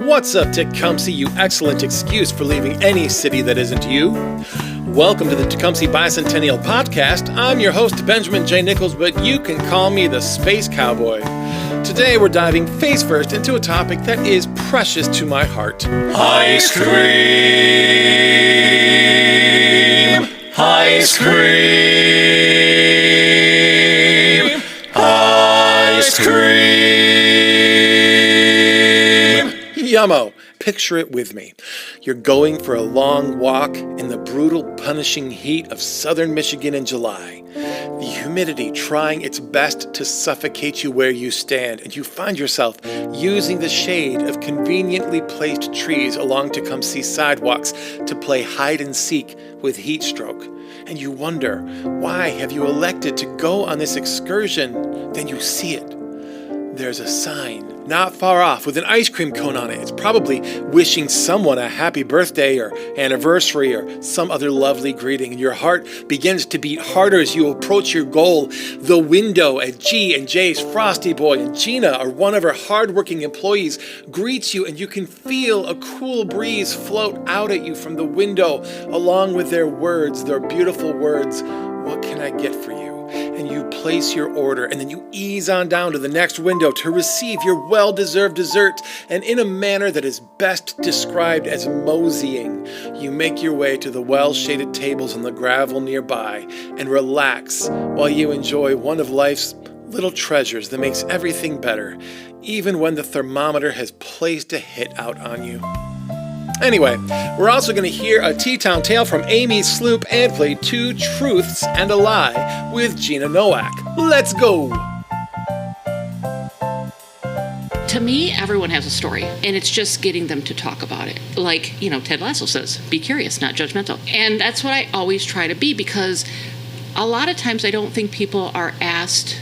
What's up, Tecumseh, you excellent excuse for leaving any city that isn't you? Welcome to the Tecumseh Bicentennial Podcast. I'm your host, Benjamin J Nichols, but you can call me the Space Cowboy. Today we're diving face first into a topic that is precious to my heart. Ice cream! Ice cream! Ice cream! Yummo! Picture it with me. You're going for a long walk in the brutal, punishing heat of southern Michigan in July. The humidity trying its best to suffocate you where you stand, and you find yourself using the shade of conveniently placed trees along Tecumseh sidewalks to play hide and seek with heat stroke. And you wonder, why have you elected to go on this excursion? Then you see it. There's a sign not far off with an ice cream cone on it. It's probably wishing someone a happy birthday or anniversary or some other lovely greeting, and your heart begins to beat harder as you approach your goal. The window at G&J's Frosty Boy, and Gina, or one of her hardworking employees, greets you, and you can feel a cool breeze float out at you from the window along with their words, their beautiful words. What can I get for you? And you place your order, and then you ease on down to the next window to receive your well-deserved dessert. And in a manner that is best described as moseying, you make your way to the well-shaded tables on the gravel nearby and relax while you enjoy one of life's little treasures that makes everything better, even when the thermometer has placed a hit out on you. Anyway, we're also going to hear a T-Town tale from Amy Slupe and play Two Truths and a Lie with Gina Nowak. Let's go! To me, everyone has a story, and it's just getting them to talk about it. Like, Ted Lasso says, be curious, not judgmental. And that's what I always try to be, because a lot of times I don't think people are asked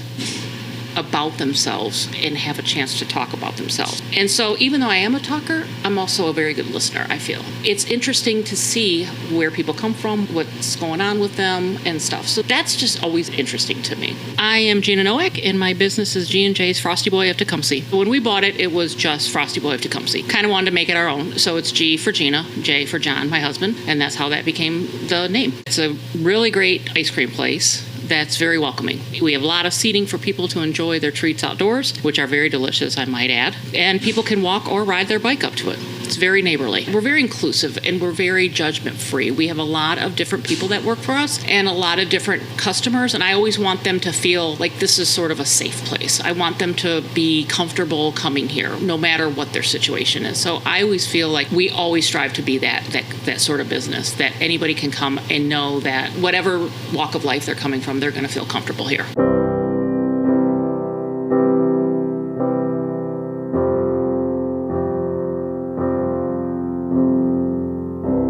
about themselves and have a chance to talk about themselves. And so even though I am a talker, I'm also a very good listener, I feel. It's interesting to see where people come from, what's going on with them and stuff. So that's just always interesting to me. I am Gina Nowak, and my business is G&J's Frosty Boy of Tecumseh. When we bought it, it was just Frosty Boy of Tecumseh. Kind of wanted to make it our own. So it's G for Gina, J for John, my husband, and that's how that became the name. It's a really great ice cream place that's very welcoming. We have a lot of seating for people to enjoy their treats outdoors, which are very delicious, I might add. And people can walk or ride their bike up to it. It's very neighborly. We're very inclusive, and we're very judgment-free. We have a lot of different people that work for us and a lot of different customers, and I always want them to feel like this is sort of a safe place. I want them to be comfortable coming here, no matter what their situation is. So I always feel like we always strive to be that sort of business, that anybody can come and know that whatever walk of life they're coming from, they're going to feel comfortable here.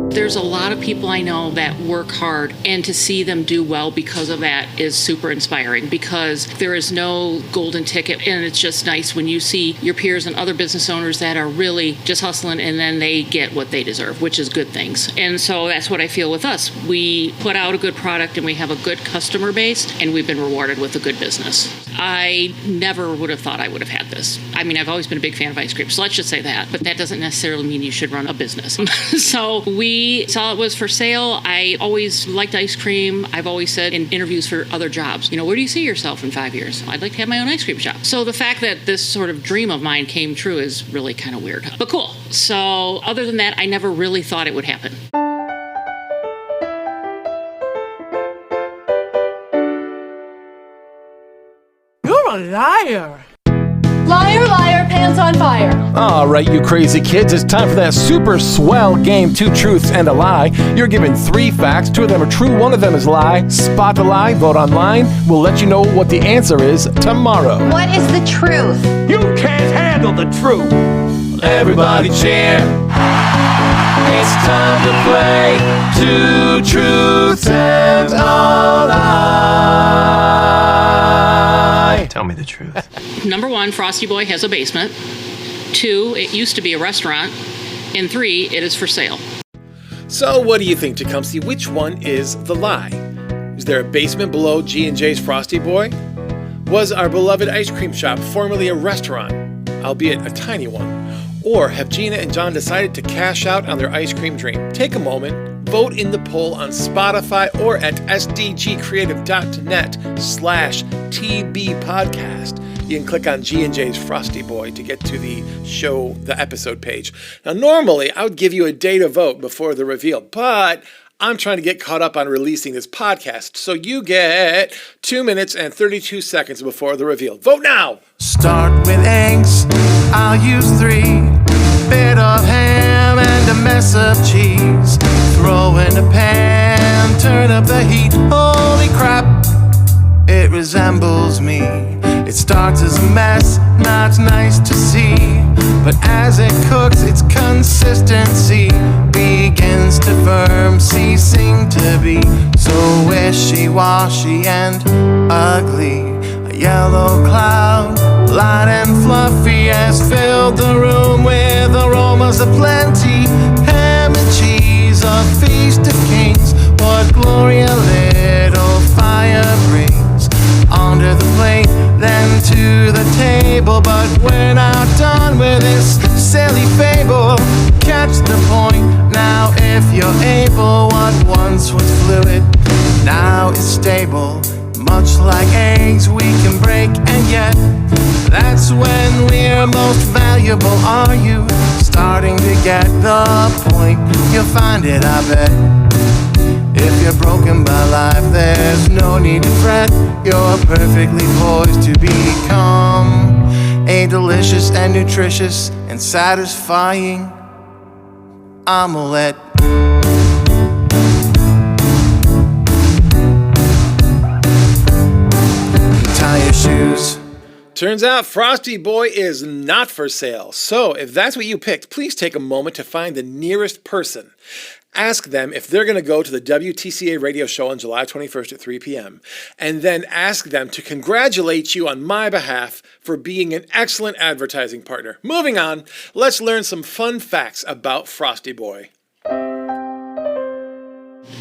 There's a lot of people I know that work hard, and to see them do well because of that is super inspiring, because there is no golden ticket, and it's just nice when you see your peers and other business owners that are really just hustling, and then they get what they deserve, which is good things. And so that's what I feel with us. We put out a good product, and we have a good customer base, and we've been rewarded with a good business. I never would have thought I would have had this. I mean, I've always been a big fan of ice cream, so let's just say that, but that doesn't necessarily mean you should run a business. So we saw it was for sale. I always liked ice cream. I've always said in interviews for other jobs, where do you see yourself in 5 years? I'd like to have my own ice cream shop. So the fact that this sort of dream of mine came true is really kind of weird, but cool. So other than that, I never really thought it would happen. You're a liar. Liar, liar, pants on fire. All right, you crazy kids, it's time for that super swell game, Two Truths and a Lie. You're given 3 facts, 2 of them are true, 1 of them is lie. Spot the lie, vote online. We'll let you know what the answer is tomorrow. What is the truth? You can't handle the truth! Everybody cheer. It's time to play Two Truths and a Lie. Tell me the truth. Number 1, Frosty Boy has a basement. 2, it used to be a restaurant. And 3, it is for sale. So what do you think, Tecumseh? Which one is the lie? Is there a basement below G&J's Frosty Boy? Was our beloved ice cream shop formerly a restaurant, albeit a tiny one? Or have Gina and John decided to cash out on their ice cream dream? Take a moment, vote in the poll on Spotify or at sdgcreative.net/TB podcast. You can click on G&J's Frosty Boy to get to the episode page. Now, normally, I would give you a day to vote before the reveal, but I'm trying to get caught up on releasing this podcast, so you get 2 minutes and 32 seconds before the reveal. Vote now! Start with eggs, I'll use 3. Bit of ham and a mess of cheese. Throw in a pan, turn up the heat. Holy crap, it resembles me. It starts as a mess, not nice to see. But as it cooks, its consistency begins to firm, ceasing to be so wishy-washy and ugly. A yellow cloud, light and fluffy, has filled the room with aromas aplenty. Ham and cheese, a feast of kings. What glory a little fire brings. Onto the plate, then to the table. But we're not done with this silly fable. Catch the point now if you're able. What once was fluid now is stable. Much like eggs we can break, and yet that's when we're most valuable. Are you starting to get the point? You'll find it, I bet. If you're broken by life, there's no need to fret. You're perfectly poised to become a delicious and nutritious and satisfying omelette. Tie your shoes. Turns out Frosty Boy is not for sale. So if that's what you picked, please take a moment to find the nearest person. Ask them if they're going to go to the WTCA radio show on July 21st at 3 p.m. And then ask them to congratulate you on my behalf for being an excellent advertising partner. Moving on, let's learn some fun facts about Frosty Boy.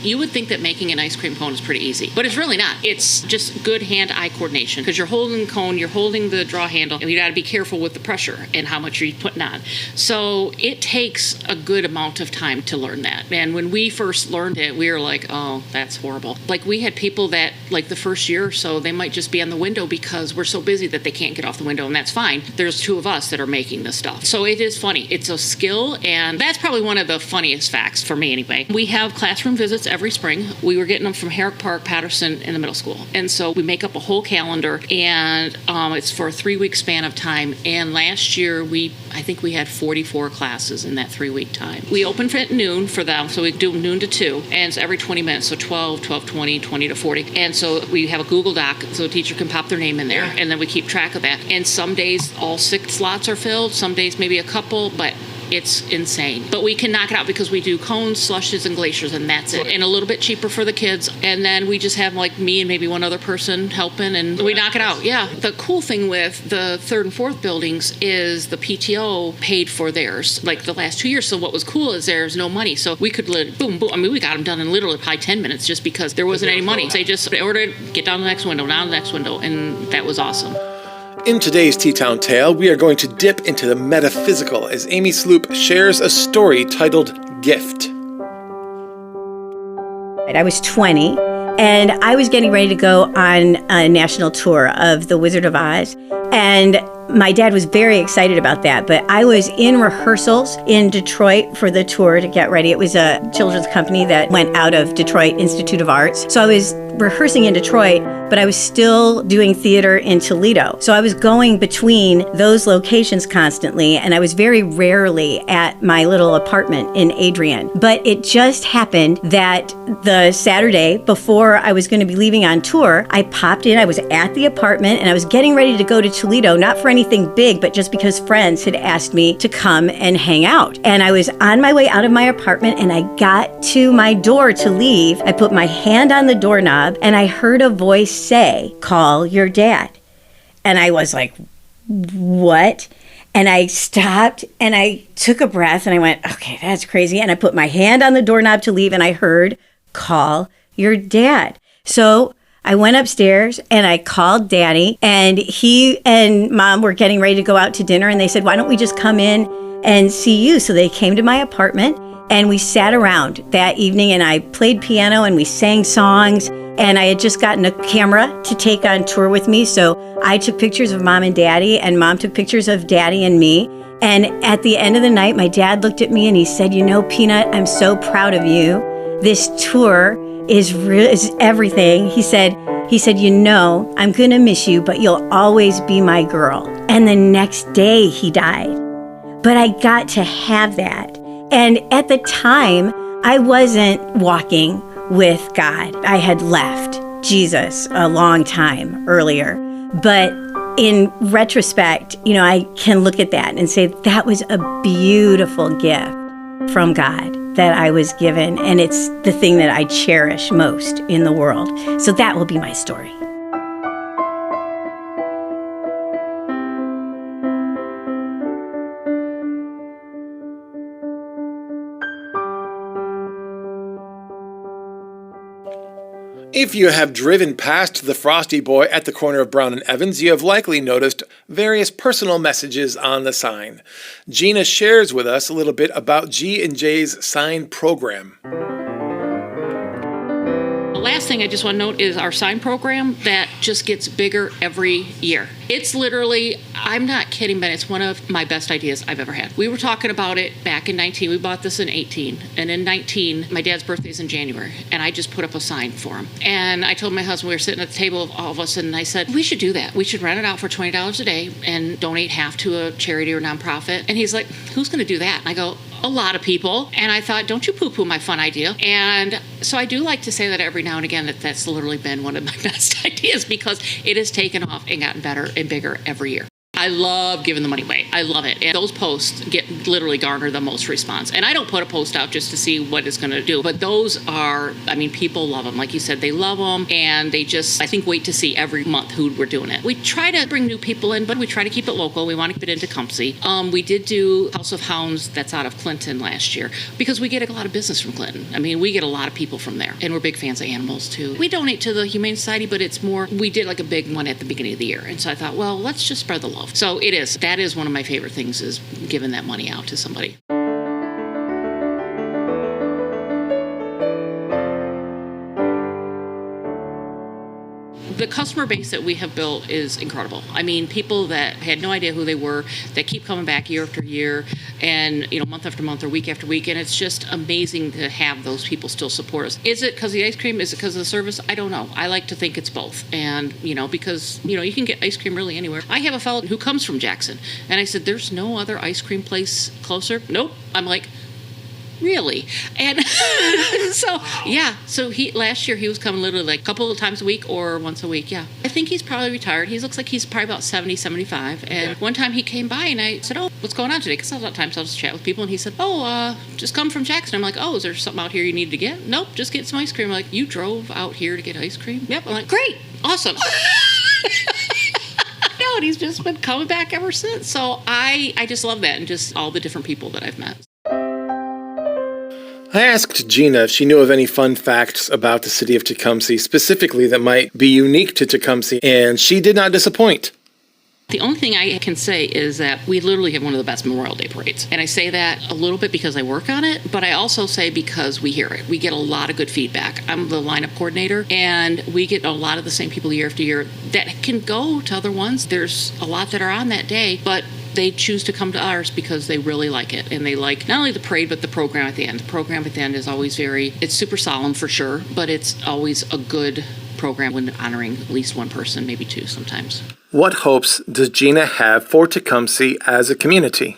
You would think that making an ice cream cone is pretty easy, but it's really not. It's just good hand-eye coordination, because you're holding the cone, you're holding the draw handle, and you got to be careful with the pressure and how much you're putting on. So it takes a good amount of time to learn that. And when we first learned it, we were like, oh, that's horrible. Like, we had people that, like, the first year or so, they might just be on the window because we're so busy that they can't get off the window, and that's fine. There's 2 of us that are making this stuff. So it is funny. It's a skill, and that's probably one of the funniest facts for me anyway. We have classroom visits every spring. We were getting them from Herrick Park, Patterson, and the middle school. And so we make up a whole calendar, and it's for a 3-week span of time. And last year, I think we had 44 classes in that 3-week time. We open at noon for them, so we do noon to 2, and it's every 20 minutes, so 12, 20, 20 to 40. And so we have a Google Doc, so a teacher can pop their name in there, and then we keep track of that. And some days, all 6 slots are filled, some days maybe a couple, but it's insane. But we can knock it out because we do cones, slushes, and glaciers, and that's it. And a little bit cheaper for the kids. And then we just have like me and maybe one other person helping, and we knock it out. Yeah. The cool thing with the 3rd and 4th buildings is the PTO paid for theirs, like the last 2 years. So what was cool is there's no money. So we could boom, boom. I mean, we got them done in literally probably 10 minutes just because there wasn't any money. They just ordered, get down to the next window, down to the next window, and that was awesome. In today's T-Town Tale, we are going to dip into the metaphysical as Amy Slupe shares a story titled Gift. I was 20, and I was getting ready to go on a national tour of The Wizard of Oz, and my dad was very excited about that, but I was in rehearsals in Detroit for the tour to get ready. It was a children's company that went out of Detroit Institute of Arts. So I was rehearsing in Detroit, but I was still doing theater in Toledo. So I was going between those locations constantly, and I was very rarely at my little apartment in Adrian. But it just happened that the Saturday before I was going to be leaving on tour, I popped in. I was at the apartment, and I was getting ready to go to Toledo, not for anything big, but just because friends had asked me to come and hang out. And I was on my way out of my apartment, and I got to my door to leave. I put my hand on the doorknob, and I heard a voice say, "Call your dad." And I was like, what? And I stopped, and I took a breath, and I went, okay, that's crazy. And I put my hand on the doorknob to leave, and I heard, "Call your dad." So I went upstairs and I called Daddy, and he and Mom were getting ready to go out to dinner, and they said, why don't we just come in and see you? So they came to my apartment and we sat around that evening, and I played piano and we sang songs, and I had just gotten a camera to take on tour with me. So I took pictures of Mom and Daddy, and Mom took pictures of Daddy and me. And at the end of the night, my dad looked at me and he said, Peanut, I'm so proud of you. This tour is everything. He said, I'm going to miss you, but you'll always be my girl. And the next day he died. But I got to have that. And at the time, I wasn't walking with God. I had left Jesus a long time earlier. But in retrospect, I can look at that and say that was a beautiful gift from God that I was given, and it's the thing that I cherish most in the world. So that will be my story. If you have driven past the Frosty boy at the corner of Brown and Evans, you have likely noticed various personal messages on the sign. Gina shares with us a little bit about G&J's sign program. The last thing I just want to note is our sign program that just gets bigger every year. It's literally, I'm not kidding, but it's one of my best ideas I've ever had. We were talking about it back in 19. We bought this in 18. And in 19, my dad's birthday is in January. And I just put up a sign for him. And I told my husband, we were sitting at the table of all of us, and I said, we should do that. We should rent it out for $20 a day and donate half to a charity or nonprofit. And he's like, who's going to do that? And I go, a lot of people. And I thought, don't you poo-poo my fun idea. And so I do like to say that every now and again, that's literally been one of my best ideas, because it has taken off and gotten better and bigger every year. I love giving the money away. I love it. And those posts literally garner the most response. And I don't put a post out just to see what it's going to do. But those are, people love them. Like you said, they love them. And they just, I think, wait to see every month who we're doing it. We try to bring new people in, but we try to keep it local. We want to keep it in Tecumseh. We did do House of Hounds that's out of Clinton last year, because we get a lot of business from Clinton. We get a lot of people from there. And we're big fans of animals, too. We donate to the Humane Society, but it's more, we did like a big one at the beginning of the year. And so I thought, well, let's just spread the love. So that is one of my favorite things, is giving that money out to somebody. The customer base that we have built is incredible. People that had no idea who they were, that keep coming back year after year, and month after month or week after week, and it's just amazing to have those people still support us. Is it because of the ice cream? Is it because of the service? I don't know. I like to think it's both, and because you can get ice cream really anywhere. I have a fellow who comes from Jackson, and I said, "There's no other ice cream place closer." Nope. I'm like, really? And so he last year he was coming literally like a couple of times a week or once a week. I think he's probably retired. He looks like he's probably about 70, 75. And one time he came by and I said, oh, what's going on today? Because a lot of times I'll just chat with people, and he said, just come from Jackson. I'm like, oh, is there something out here you need to get? Nope, just get some ice cream. I'm like, you drove out here to get ice cream? Yep. I'm like, great, awesome. And he's just been coming back ever since. So I just love that, and just all the different people that I've met. I asked Gina if she knew of any fun facts about the city of Tecumseh, specifically that might be unique to Tecumseh, and she did not disappoint. The only thing I can say is that we literally have one of the best Memorial Day parades. And I say that a little bit because I work on it, but I also say because we hear it. We get a lot of good feedback. I'm the lineup coordinator, and we get a lot of the same people year after year that can go to other ones. There's a lot that are on that day, but they choose to come to ours because they really like it. And they like not only the parade, but the program at the end. The program at the end is always it's super solemn for sure, but it's always a good program when honoring at least one person, maybe two sometimes. What hopes does Gina have for Tecumseh as a community?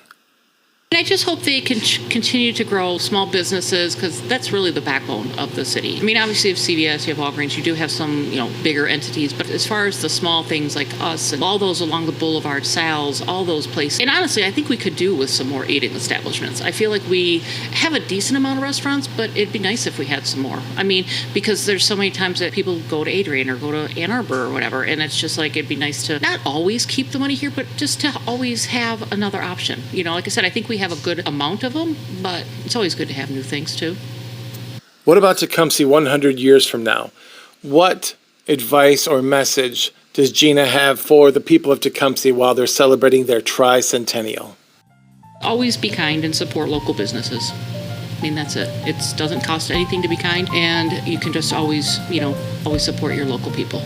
I just hope they can continue to grow small businesses, because that's really the backbone of the city. Obviously you have CVS, you have Walgreens, you do have some, bigger entities, but as far as the small things like us and all those along the boulevard, Sal's, all those places, and honestly, I think we could do with some more eating establishments. I feel like we have a decent amount of restaurants, but it'd be nice if we had some more. Because there's so many times that people go to Adrian or go to Ann Arbor or whatever, and it's just like, it'd be nice to not always keep the money here, but just to always have another option. Like I said, I think we have a good amount of them, but it's always good to have new things too. What about Tecumseh 100 years from now? What advice or message does Gina have for the people of Tecumseh while they're celebrating their tricentennial? Always be kind and support local businesses. I mean, that's it. It doesn't cost anything to be kind, and you can just always support your local people.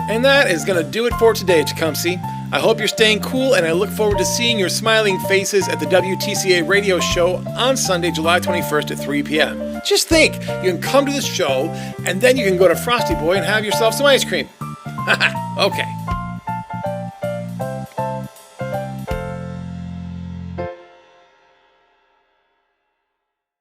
And that is going to do it for today, Tecumseh. I hope you're staying cool, and I look forward to seeing your smiling faces at the WTCA radio show on Sunday, July 21st at 3 p.m. Just think, you can come to this show, and then you can go to Frosty Boy and have yourself some ice cream. Okay.